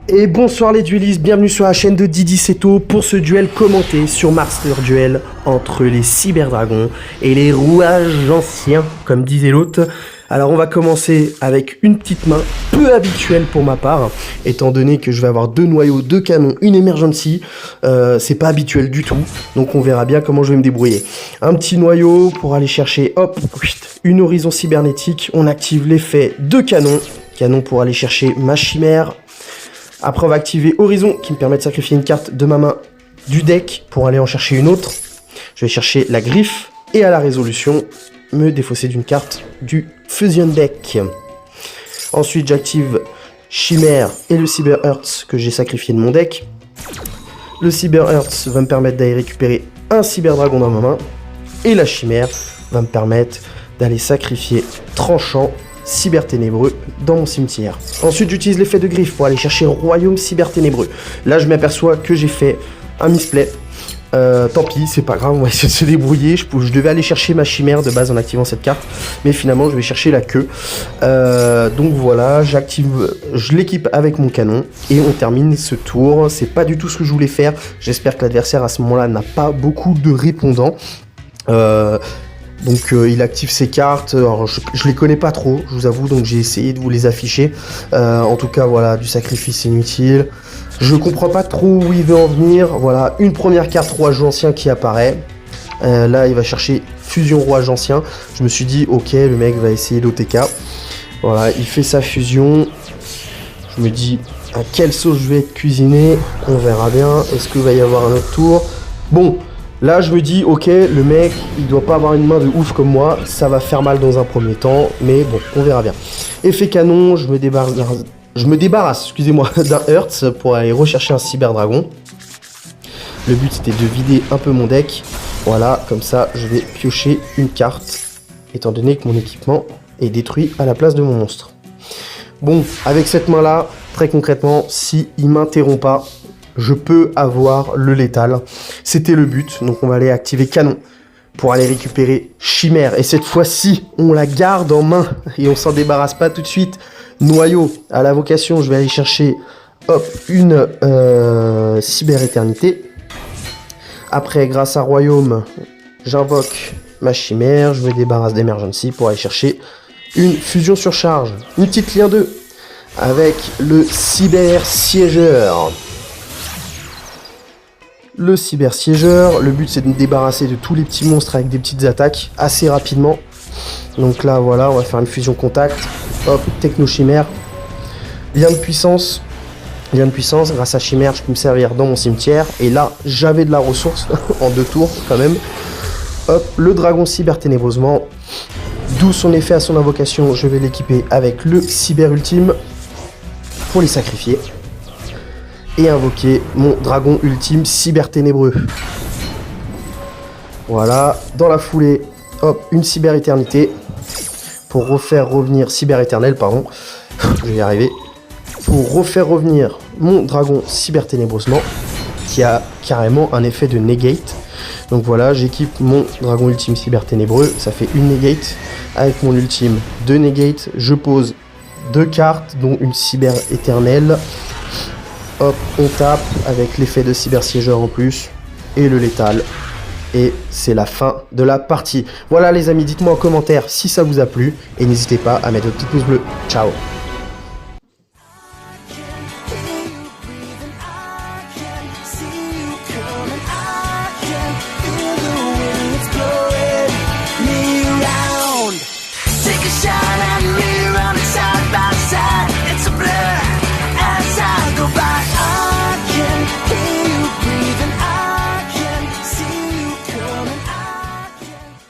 Et bonsoir les duellistes, bienvenue sur la chaîne de Didi Seto pour ce duel commenté sur Master Duel entre les cyberdragons et les rouages anciens, comme disait l'autre. Alors on va commencer avec une petite main peu habituelle pour ma part, étant donné que je vais avoir 2 noyaux, 2 canons, une emergency, c'est pas habituel du tout, donc on verra bien comment je vais me débrouiller. Un petit noyau pour aller chercher, hop, une horizon cybernétique, on active l'effet de canon pour aller chercher ma chimère. Après on va activer Horizon qui me permet de sacrifier une carte de ma main du deck pour aller en chercher une autre. Je vais chercher la griffe et à la résolution me défausser d'une carte du Fusion Deck. Ensuite j'active Chimère et le Cyber Hearts que j'ai sacrifié de mon deck. Le Cyber Hearts va me permettre d'aller récupérer un Cyber Dragon dans ma main. Et la Chimère va me permettre d'aller sacrifier Tranchant Cyberténébreux dans mon cimetière. Ensuite j'utilise l'effet de griffe pour aller chercher Royaume Cyberténébreux. Là je m'aperçois que j'ai fait un misplay. Tant pis, c'est pas grave, on va essayer de se débrouiller. Je devais aller chercher ma chimère de base en activant cette carte, mais finalement je vais chercher la queue. Donc voilà, je l'équipe avec mon canon et on termine ce tour. C'est pas du tout ce que je voulais faire. J'espère que l'adversaire à ce moment-là n'a pas beaucoup de répondants. Donc il active ses cartes, alors je les connais pas trop, je vous avoue, donc j'ai essayé de vous les afficher. En tout cas voilà, du sacrifice inutile. Je comprends pas trop où il veut en venir. Voilà, une première carte rouage ancien qui apparaît. Là il va chercher fusion rouage ancien. Je me suis dit ok, le mec va essayer d'OTK. Voilà, il fait sa fusion. Je me dis à quelle sauce je vais être cuisiné. On verra bien, est-ce qu'il va y avoir un autre tour. Bon, là je me dis ok, le mec il doit pas avoir une main de ouf comme moi, ça va faire mal dans un premier temps, mais bon, on verra bien. Effet canon, je me débarrasse, excusez-moi, d'un Hearts pour aller rechercher un Cyber Dragon. Le but c'était de vider un peu mon deck, voilà, comme ça je vais piocher une carte, étant donné que mon équipement est détruit à la place de mon monstre. Bon, avec cette main là, très concrètement, si il m'interrompt pas, je peux avoir le létal. C'était le but, donc on va aller activer canon pour aller récupérer chimère. Et cette fois-ci, on la garde en main et on s'en débarrasse pas tout de suite. Noyau, à l'invocation, je vais aller chercher hop, une cyber éternité. Après, grâce à royaume, j'invoque ma chimère. Je me débarrasse d'emergency pour aller chercher une fusion surcharge. Une petite lien 2 avec le cyber siégeur. Le cyber siégeur, le but c'est de me débarrasser de tous les petits monstres avec des petites attaques assez rapidement. Donc là voilà, on va faire une fusion contact. Hop, techno chimère. Lien de puissance. Lien de puissance, grâce à chimère, je peux me servir dans mon cimetière. Et là, j'avais de la ressource en 2 tours quand même. Hop, le dragon cyberténébreusement. D'où son effet à son invocation, je vais l'équiper avec le cyber ultime pour les sacrifier. Et invoquer mon dragon ultime cyberténébreux. Voilà, dans la foulée, hop, une cyber éternité pour refaire revenir cyber éternel, pardon, je vais y arriver, pour refaire revenir mon dragon cyberténébreusement qui a carrément un effet de negate. Donc voilà, j'équipe mon dragon ultime cyberténébreux, ça fait une negate. Avec mon ultime 2 negate, je pose 2 cartes dont une cyber éternelle. Hop, on tape avec l'effet de cyber siégeur en plus et le létal. Et c'est la fin de la partie. Voilà les amis, dites-moi en commentaire si ça vous a plu et n'hésitez pas à mettre votre petit pouce bleu. Ciao.